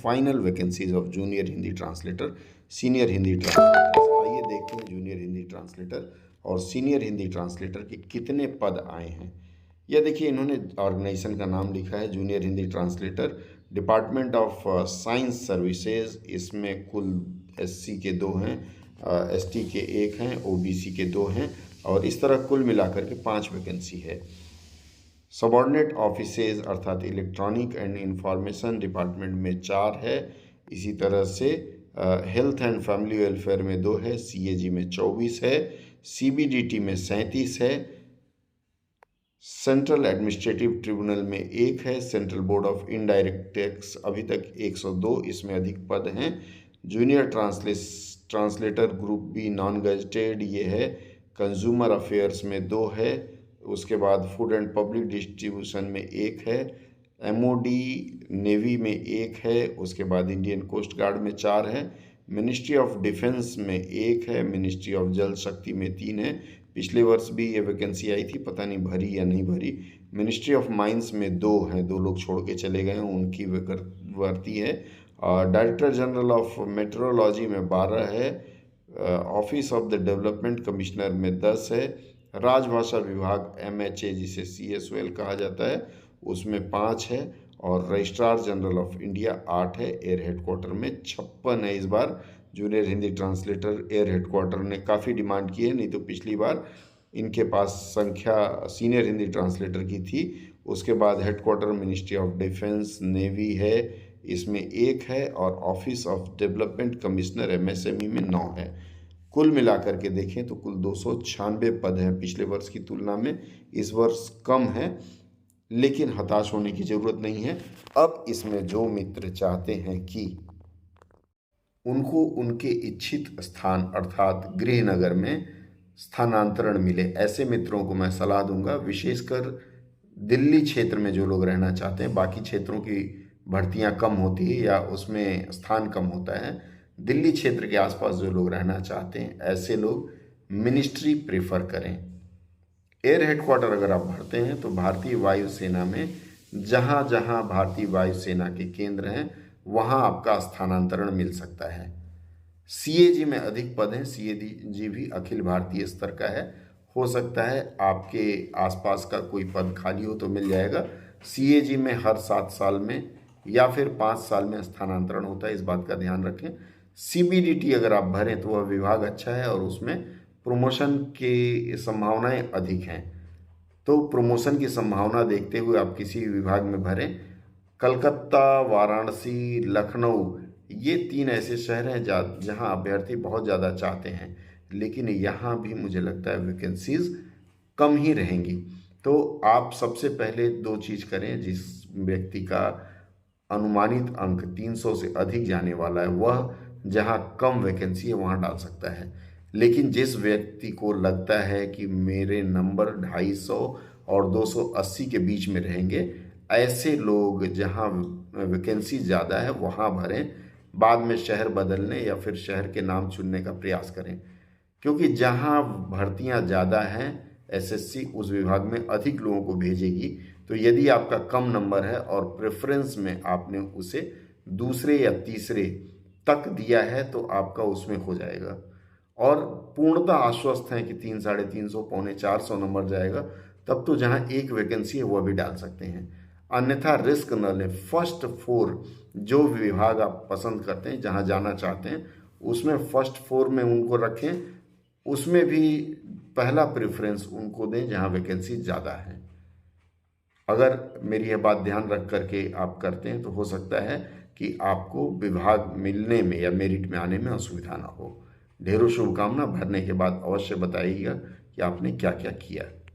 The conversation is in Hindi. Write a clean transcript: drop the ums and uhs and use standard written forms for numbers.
Final vacancies of junior Hindi translator, senior Hindi translator. आइए देखते हैं जूनियर हिंदी ट्रांसलेटर और सीनियर हिंदी ट्रांसलेटर के कितने पद आए हैं। यह देखिए, इन्होंने ऑर्गेनाइजेशन का नाम लिखा है junior Hindi translator, department of science services. इसमें कुल SC के 2 हैं, ST के 1 हैं, OBC के 2 हैं और इस तरह कुल मिलाकर के 5 वैकेंसी है। सबॉर्डिनेट ऑफिसेज अर्थात इलेक्ट्रॉनिक एंड इंफॉर्मेशन डिपार्टमेंट में 4 है। इसी तरह से हेल्थ एंड फैमिली वेलफेयर में 2 है, CAG में 24 है, CBDT में 37 है, सेंट्रल एडमिनिस्ट्रेटिव ट्रिब्यूनल में 1 है, central board of indirect tax अभी तक 102, इसमें अधिक पद हैं। Junior translator group B non gazetted ये है, कंज्यूमर अफेयर्स में 2 है, उसके बाद फूड एंड पब्लिक डिस्ट्रीब्यूशन में 1 है, MOD नेवी में 1 है, उसके बाद इंडियन कोस्ट गार्ड में 4 है, मिनिस्ट्री ऑफ डिफेंस में 1 है, मिनिस्ट्री ऑफ जल शक्ति में 3 है। पिछले वर्ष भी ये वैकेंसी आई थी, पता नहीं भरी या नहीं भरी। मिनिस्ट्री ऑफ माइंस में 2 हैं, 2 लोग छोड़ के चले गए हैं, उनकी भर्ती है। डायरेक्टर जनरल ऑफ मेट्रोलॉजी में 12 है, office of the development commissioner में 10 है, राजभाषा विभाग MHA जिसे CSOL कहा जाता है उसमें 5 है और रजिस्ट्रार जनरल ऑफ इंडिया 8 है। एयर हेडक्वार्टर में 56 है। इस बार junior Hindi translator air headquarter ने काफ़ी डिमांड की है, नहीं तो पिछली बार इनके पास संख्या सीनियर हिंदी ट्रांसलेटर की थी। उसके बाद headquarter ministry of defence navy है, इसमें 1 है और office of development commissioner MSME में 9 है। कुल मिलाकर के देखें तो कुल 296 पद हैं। पिछले वर्ष की तुलना में इस वर्ष कम है, लेकिन हताश होने की ज़रूरत नहीं है। अब इसमें जो मित्र चाहते हैं कि उनको उनके इच्छित स्थान अर्थात गृहनगर में स्थानांतरण मिले, ऐसे मित्रों को मैं सलाह दूंगा, विशेषकर दिल्ली क्षेत्र में जो लोग रहना चाहते हैं। बाकी क्षेत्रों की भर्तियां कम होती है या उसमें स्थान कम होता है। दिल्ली क्षेत्र के आसपास जो लोग रहना चाहते हैं ऐसे लोग मिनिस्ट्री प्रेफर करें। एयर हेडक्वार्टर अगर आप भरते हैं तो भारतीय वायुसेना में जहाँ जहाँ भारतीय वायुसेना के केंद्र हैं वहाँ आपका स्थानांतरण मिल सकता है। CAG में अधिक पद हैं, CAG भी अखिल भारतीय स्तर का है, हो सकता है आपके आसपास का कोई पद खाली हो तो मिल जाएगा। CAG में हर 7 साल में या फिर 5 साल में स्थानांतरण होता है, इस बात का ध्यान रखें। CBDT अगर आप भरें तो वह विभाग अच्छा है और उसमें प्रमोशन की संभावनाएं अधिक हैं, तो प्रमोशन की संभावना देखते हुए आप किसी विभाग में भरें। कलकत्ता, वाराणसी, लखनऊ ये 3 ऐसे शहर हैं जहां अभ्यर्थी बहुत ज़्यादा चाहते हैं, लेकिन यहाँ भी मुझे लगता है वैकेंसीज कम ही रहेंगी। तो आप सबसे पहले 2 चीज़ करें। जिस व्यक्ति का अनुमानित अंक 300 से अधिक जाने वाला है वह जहाँ कम वैकेंसी है वहाँ डाल सकता है, लेकिन जिस व्यक्ति को लगता है कि मेरे नंबर 250 और 280 के बीच में रहेंगे, ऐसे लोग जहाँ वैकेंसी ज़्यादा है वहाँ भरें, बाद में शहर बदलने या फिर शहर के नाम चुनने का प्रयास करें, क्योंकि जहाँ भर्तियाँ ज़्यादा हैं SSC उस विभाग में अधिक लोगों को भेजेगी। तो यदि आपका कम नंबर है और प्रेफरेंस में आपने उसे दूसरे या तीसरे तक दिया है तो आपका उसमें हो जाएगा, और पूर्णतः आश्वस्त हैं कि 300, 350, 450 नंबर जाएगा, तब तो जहां एक वैकेंसी है वह भी डाल सकते हैं। अन्यथा रिस्क न लें। फर्स्ट 4 जो विभाग आप पसंद करते हैं, जहां जाना चाहते हैं, उसमें फर्स्ट 4 में उनको रखें, उसमें भी पहला प्रेफरेंस उनको दें जहां वैकेंसी ज़्यादा है। अगर मेरी यह बात ध्यान रख करके आप करते हैं तो हो सकता है कि आपको विभाग मिलने में या मेरिट में आने में असुविधा ना हो। ढेरों शुभकामना। भरने के बाद अवश्य बताइएगा कि आपने क्या क्या किया।